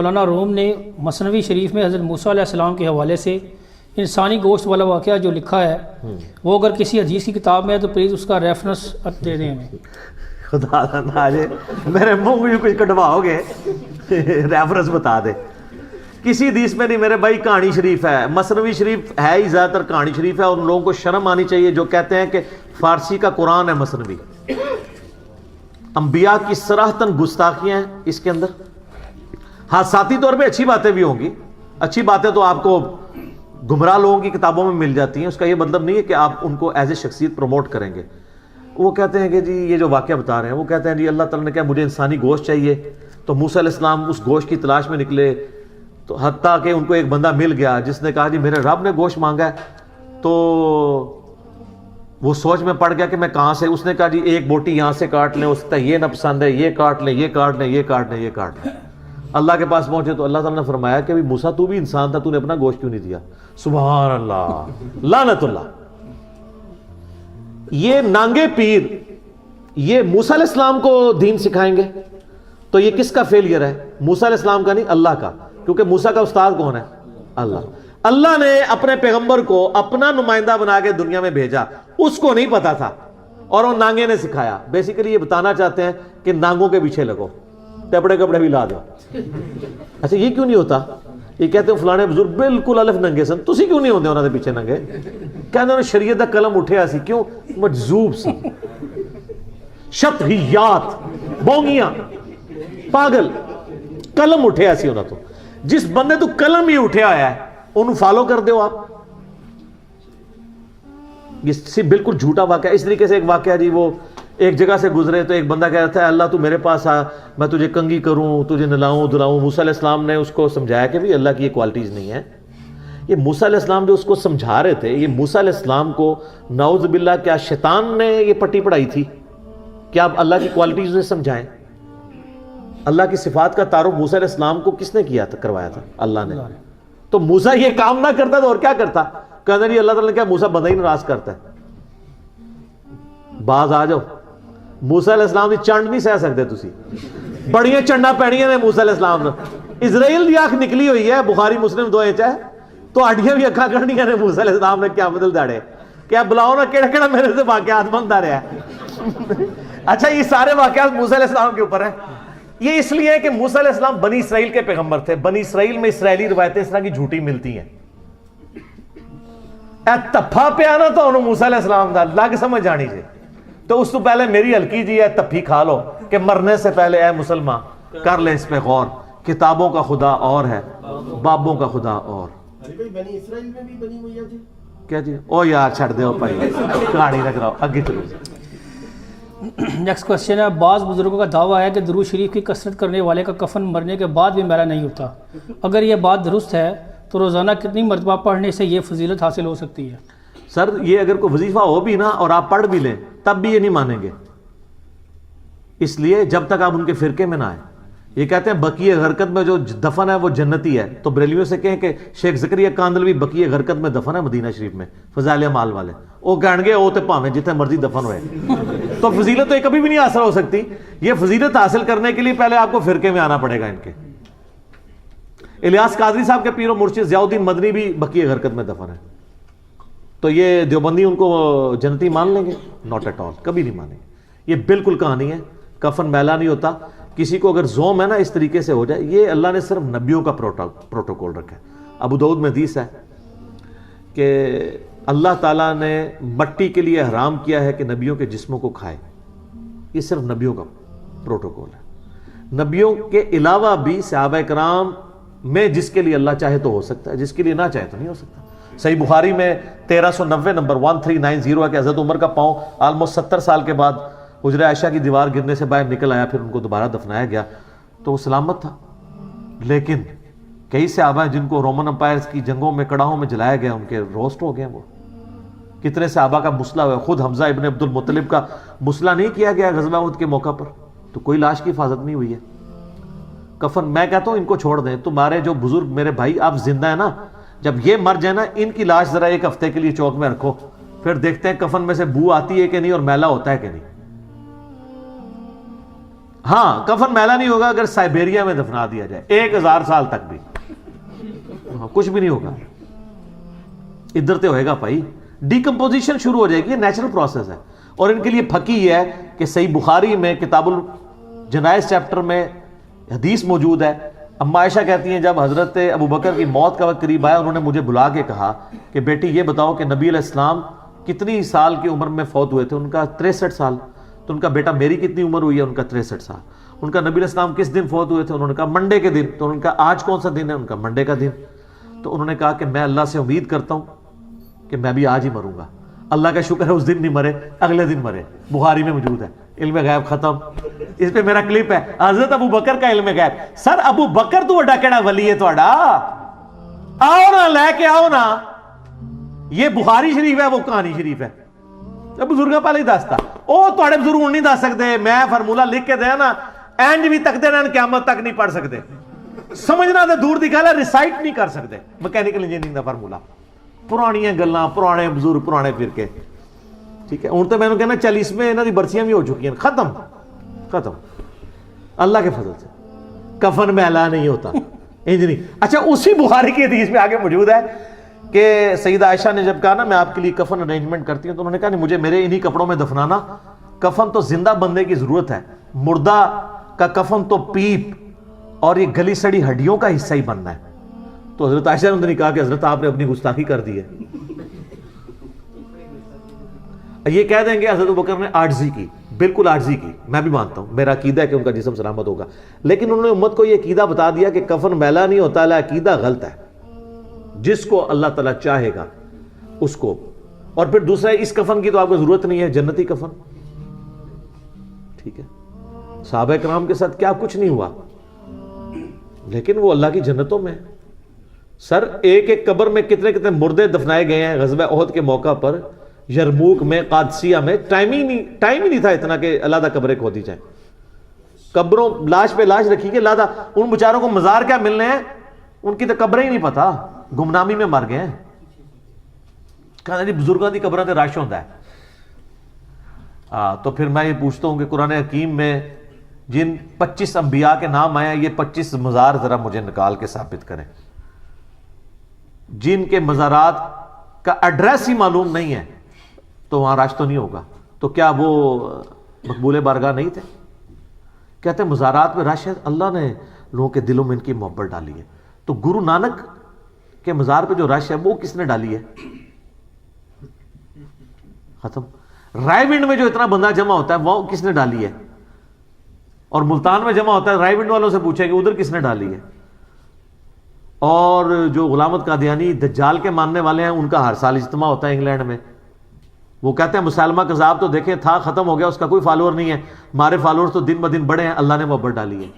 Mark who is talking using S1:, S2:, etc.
S1: مولانا روم نے مثنوی شریف میں حضرت موسیٰ علیہ السلام کے حوالے سے انسانی گوشت والا واقعہ جو لکھا ہے وہ اگر کسی حدیث کی کتاب میں ہے تو پلیز اس کا ریفرنس دے دیں ہمیں.
S2: خدا نہ میرے منہ میں کچھ کٹواؤ گے ریفرنس بتا دے. کسی حدیث میں نہیں میرے بھائی, کہانی شریف ہے, مثنوی شریف ہے ہی زیادہ تر کہانی شریف ہے, اور ان لوگوں کو شرم آنی چاہیے جو کہتے ہیں کہ فارسی کا قرآن ہے مثنوی. انبیاء کی صراحتاً گستاخیاں ہیں اس کے اندر. ہاں ذاتی طور پہ اچھی باتیں بھی ہوں گی, اچھی باتیں تو آپ کو گمراہ لوگوں کی کتابوں میں مل جاتی ہیں, اس کا یہ مطلب نہیں ہے کہ آپ ان کو ایز اے شخصیت پروموٹ کریں گے. وہ کہتے ہیں کہ جی یہ جو واقعہ بتا رہے ہیں, وہ کہتے ہیں جی اللہ تعالیٰ نے کہا مجھے انسانی گوشت چاہیے, تو موسیٰ علیہ السلام اس گوشت کی تلاش میں نکلے, تو حتیٰ کہ ان کو ایک بندہ مل گیا جس نے کہا جی میرے رب نے گوشت مانگا ہے. تو وہ سوچ میں پڑ گیا کہ میں کہاں سے, اس نے کہا جی ایک بوٹی یہاں سے کاٹ لیں, اس کا یہ نہ پسند ہے, یہ کاٹ لیں, یہ کاٹ لیں, یہ کاٹ لیں, یہ کاٹ لیں. اللہ کے پاس پہنچے تو اللہ تعالیٰ نے فرمایا کہ موسیٰ تو بھی انسان تھا, تو نے اپنا گوشت کیوں نہیں دیا؟ سبحان اللہ, لعنت اللہ. یہ نانگے پیر یہ موسیٰ علیہ السلام کو دین سکھائیں گے تو یہ کس کا فیلئر ہے؟ موسیٰ علیہ السلام کا نہیں, اللہ کا. کیونکہ موسیٰ کا استاد کون ہے؟ اللہ. اللہ نے اپنے پیغمبر کو اپنا نمائندہ بنا کے دنیا میں بھیجا, اس کو نہیں پتا تھا اور وہ نانگے نے سکھایا. بیسیکلی یہ بتانا چاہتے ہیں کہ نانگوں کے پیچھے لگو, کپڑے کپڑے بھی لا دو. اچھا یہ کیوں نہیں ہوتا؟ یہ کہتے ہیں فلانے بزرگ بالکل الف ننگے سن, تسی کیوں نہیں ہوتے انہوں نے پیچھے ننگے؟ کہتے ہیں شریعت دا قلم اٹھیا سی, کیوں؟ مجذوب سی, شطحیات, بونگیاں, پاگل. قلم اٹھیا سی انہوں تو. جس بندے تو قلم ہی اٹھیا آیا ہے انہوں فالو کر دے ہو آپ. یہ بالکل جھوٹا واقعہ. اس طریقے سے ایک واقعہ جی, وہ ایک جگہ سے گزرے تو ایک بندہ کہہ رہا تھا اللہ تو میرے پاس آ, میں تجھے کنگھی کروں, تجھے نلاؤں دلاؤں. موسیٰ علیہ السلام نے اس کو سمجھایا کہ بھی اللہ کی یہ کوالٹیز نہیں ہے. یہ موسیٰ علیہ السلام جو اس کو سمجھا رہے تھے, یہ موسیٰ علیہ السلام کو نعوذ باللہ کیا شیطان نے یہ پٹی پڑھائی تھی کہ آپ اللہ کی کوالٹیز انہیں سمجھائیں؟ اللہ کی صفات کا تعارف موسیٰ علیہ السلام کو کس نے کیا تھا, کروایا تھا؟ اللہ نے. تو موسیٰ یہ کام نہ کرتا تو اور کیا کرتا؟ کہتے ہیں اللہ تعالیٰ نے کیا موسیٰ بندہ ہی ناراض کرتا ہے. باز آ جاؤ, موسیٰ علیہ السلام کی چنڈ نہیں سہ سکتے تسی, بڑیاں چنڈا پینیاں نے موسیٰ علیہ السلام نے. اسرائیل دی آنکھ نکلی ہوئی ہے, بخاری مسلم 2 انچ ہے, تو ہڈیاں بھی اکھا کرنیاں نے موسیٰ علیہ السلام نے کیا بدل داڑے کیا بلاؤ نا کیڑا کیڑا میرے سے واقعات بنتا رہا ہے. اچھا یہ سارے واقعات موسیٰ علیہ السلام کے اوپر ہیں. یہ اس لیے ہے کہ موسیٰ علیہ السلام بنی اسرائیل کے پیغمبر تھے. بنی اسرائیل میں اسرائیلی روایتیں اس طرح کی جھوٹی ملتی ہیں. اے تفا پیا نا تو انہوں موسیٰ علیہ السلام دا لگ سمجھ جانی سے, تو اس تو پہلے میری ہلکی جی ہے تفی کھا لو کہ مرنے سے پہلے اے مسلمان کر لے اس پہ غور. کتابوں کا خدا اور ہے, بابوں کا خدا اور.
S3: بنی اسرائیل میں بھی بنی ہوئی ہے
S2: کیا جی؟ او یار چھڑ دے بھائی, کہانی رکھ رہا ہو, آگے چلو.
S1: نیکسٹ کوشچن ہے, بعض بزرگوں کا دعویٰ ہے کہ درود شریف کی کثرت کرنے والے کا کفن مرنے کے بعد بھی میلا نہیں ہوتا. اگر یہ بات درست ہے تو روزانہ کتنی مرتبہ پڑھنے سے یہ فضیلت حاصل ہو سکتی ہے؟
S2: سر یہ اگر کوئی وظیفہ ہو بھی نا اور آپ پڑھ بھی لیں تب بھی یہ نہیں مانیں گے, اس لیے جب تک آپ ان کے فرقے میں نہ آئیں. یہ کہتے ہیں بقیہ غرقت میں جو دفن ہے وہ جنتی ہے, تو بریلویوں سے کہیں کہ شیخ زکریا کاندلوی بقیہ غرقت میں دفن ہے مدینہ شریف میں, فضائل اعمال والے. وہ کہیں گے وہ تے پاویں جتنے مرضی دفن ہوئے. تو فضیلت تو یہ کبھی بھی نہیں حاصل ہو سکتی. یہ فضیلت حاصل کرنے کے لیے پہلے آپ کو فرقے میں آنا پڑے گا ان کے. الیاس قادری صاحب کے پیر و مرشد ضیاء الدین مدنی بھی بقیہ غرقت میں دفن ہے, تو یہ دیوبندی ان کو جنتی مان لیں گے؟ ناٹ ایٹ آل, کبھی نہیں مانیں گے. یہ بالکل کہانی ہے, کفن میلا نہیں ہوتا. کسی کو اگر زوم ہے نا اس طریقے سے ہو جائے, یہ اللہ نے صرف نبیوں کا پروٹوکول رکھا ہے. ابو داؤد میں حدیث ہے کہ اللہ تعالیٰ نے مٹی کے لیے حرام کیا ہے کہ نبیوں کے جسموں کو کھائے. یہ صرف نبیوں کا پروٹوکول ہے. نبیوں کے علاوہ بھی صحابہ کرام میں جس کے لیے اللہ چاہے تو ہو سکتا ہے, جس کے لیے نہ چاہے تو نہیں ہو سکتا. صحیح بخاری میں 1390 نمبر 1390 ہے کہ حضرت عمر کا پاؤں آلموسٹ 70 سال کے بعد حجرہ عائشہ کی دیوار گرنے سے باہر نکل آیا, پھر ان کو دوبارہ دفنایا گیا, تو وہ سلامت تھا. لیکن کئی صحابہ ہیں جن کو رومن امپائر کی جنگوں میں کڑاہوں میں جلایا گیا, ان کے روسٹ ہو گئے. وہ کتنے صحابہ کا مسئلہ ہوا, خود حمزہ ابن عبد المطلب کا مسئلہ نہیں کیا گیا غزوہ احد کے موقع پر, تو کوئی لاش کی حفاظت نہیں ہوئی ہے. کفن میں کہتا ہوں ان کو چھوڑ دیں. تمہارے جو بزرگ میرے بھائی آپ زندہ ہیں نا, جب یہ مر جائے نا ان کی لاش ذرا ایک ہفتے کے لیے چوک میں رکھو, پھر دیکھتے ہیں کفن میں سے بو آتی ہے کہ نہیں اور میلا ہوتا ہے کہ نہیں. ہاں کفن میلا نہیں ہوگا اگر سائبیریا میں دفنا دیا جائے 1000 سال تک بھی کچھ بھی نہیں ہوگا. ادھر تے ہوئے گا بھائی, ڈیکمپوزیشن شروع ہو جائے گی, یہ نیچرل پروسیس ہے. اور ان کے لیے پھکی یہ ہے کہ صحیح بخاری میں کتاب الجنائز چیپٹر میں حدیث موجود ہے. اما عائشہ کہتی ہیں جب حضرت ابو بکر کی موت کا وقت قریب آیا, انہوں نے مجھے بلا کے کہا کہ بیٹی یہ بتاؤ کہ نبی علیہ السلام کتنی سال کی عمر میں فوت ہوئے تھے؟ ان کا 63 سال. تو ان کا بیٹا میری کتنی عمر ہوئی ہے؟ ان کا 63 سال. ان کا نبی علیہ السلام کس دن فوت ہوئے تھے؟ انہوں نے کہا منڈے کے دن. تو ان کا آج کون سا دن ہے؟ ان کا منڈے کا دن. تو انہوں نے کہا کہ میں اللہ سے امید کرتا ہوں کہ میں بھی آج ہی مروں گا. اللہ کا شکر ہے اس دن نہیں مرے, اگلے دن مرے. بخاری میں موجود ہے. علم غیب ختم. اس پہ میرا کلپ ہے, حضرت ابو بکر کا علم غیب. سر ابو بکر تو وڈا کیڑا ولی ہے تہاڈا, آؤ نا لے کے آؤ نا. یہ بخاری شریف ہے, وہ کہانی شریف ہے. بزرگاں پہلے ہی دستا, او تہاڈے بزرگ ہن نہیں دس سکتے. میں فارمولہ لکھ کے دیا نا, اینج بھی تک دینا قیامت تک نہیں پڑھ سکتے. سمجھنا تو دور دی گل ہے, ریسائٹ نہیں کر سکتے. میکینیکل انجینئرنگ دا فارمولہ, پرانیاں گلاں, پرانے بزرگ, پرانے فرقے. ٹھیک ہے, ہوں تو میں نے کہنا چل اس میں انہاں دی برسیاں بھی ہو چکی ہیں. ختم ختم اللہ کے فضل سے. کفن میلا نہیں ہوتا, انج نہیں. اچھا اسی بخاری کی حدیث میں آگے موجود ہے کہ سیدہ عائشہ نے جب کہا نا میں آپ کے لیے کفن ارینجمنٹ کرتی ہوں, تو انہوں نے کہا نہیں مجھے میرے انہی کپڑوں میں دفنانا. کفن تو زندہ بندے کی ضرورت ہے, مردہ کا کفن تو پیپ اور یہ گلی سڑی ہڈیوں کا حصہ ہی بننا ہے. تو حضرت عائشہ نے کہا کہ حضرت آپ نے اپنی گستاخی کر دی ہے. یہ کہہ دیں گے حضرت ابوبکر نے عاجزی کی, بالکل عاجزی کی. میں بھی مانتا ہوں, میرا عقیدہ ہے کہ ان کا جسم سلامت ہوگا, لیکن انہوں نے امت کو یہ عقیدہ بتا دیا کہ کفن میلا نہیں ہوتا. عقیدہ غلط ہے. جس کو اللہ تعالیٰ چاہے گا اس کو. اور پھر دوسرا, اس کفن کی تو آپ کو ضرورت نہیں ہے, جنتی کفن. ٹھیک ہے, صحابہ کرام کے ساتھ کیا کچھ نہیں ہوا, لیکن وہ اللہ کی جنتوں میں. سر ایک ایک قبر میں کتنے کتنے مردے دفنائے گئے ہیں غزوہ احد کے موقع پر, یرموک میں, قادسیہ میں. ٹائم ہی نہیں تھا اتنا کہ علیحدہ قبریں کھودی جائیں. قبروں لاش پہ لاش رکھی کہ علیحدہ. ان بیچاروں کو مزار کیا ملنے ہیں, ان کی تو قبریں ہی نہیں پتا, گمنامی میں مر گئے ہیں. کہا جی بزرگوں کی قبریں تے رش ہوتا ہے. تو پھر میں یہ پوچھتا ہوں کہ قرآن حکیم میں جن 25 انبیاء کے نام آئے ہیں, یہ 25 مزار ذرا مجھے نکال کے ثابت کریں جن کے مزارات کا ایڈریس ہی معلوم نہیں ہے. تو وہاں رش تو نہیں ہوگا. تو کیا وہ مقبول بارگاہ نہیں تھے؟ کہتے ہیں مزارات میں رش ہے, اللہ نے لوگوں کے دلوں میں ان کی محبت ڈالی ہے. تو گرو نانک کے مزار پہ جو رش ہے وہ کس نے ڈالی ہے؟ ختم. رائے ونڈ میں جو اتنا بندہ جمع ہوتا ہے وہ کس نے ڈالی ہے؟ اور ملتان میں جمع ہوتا ہے, رائے ونڈ والوں سے پوچھیں کہ ادھر کس نے ڈالی ہے؟ اور جو غلامت قادیانی دجال کے ماننے والے ہیں, ان کا ہر سال اجتماع ہوتا ہے انگلینڈ میں. وہ کہتے ہیں مسالمہ کذاب تو دیکھیں تھا, ختم ہو گیا, اس کا کوئی فالوور نہیں ہے. ہمارے فالوورز تو دن بدن بڑھے ہیں, اللہ نے محبت ڈالی ہے.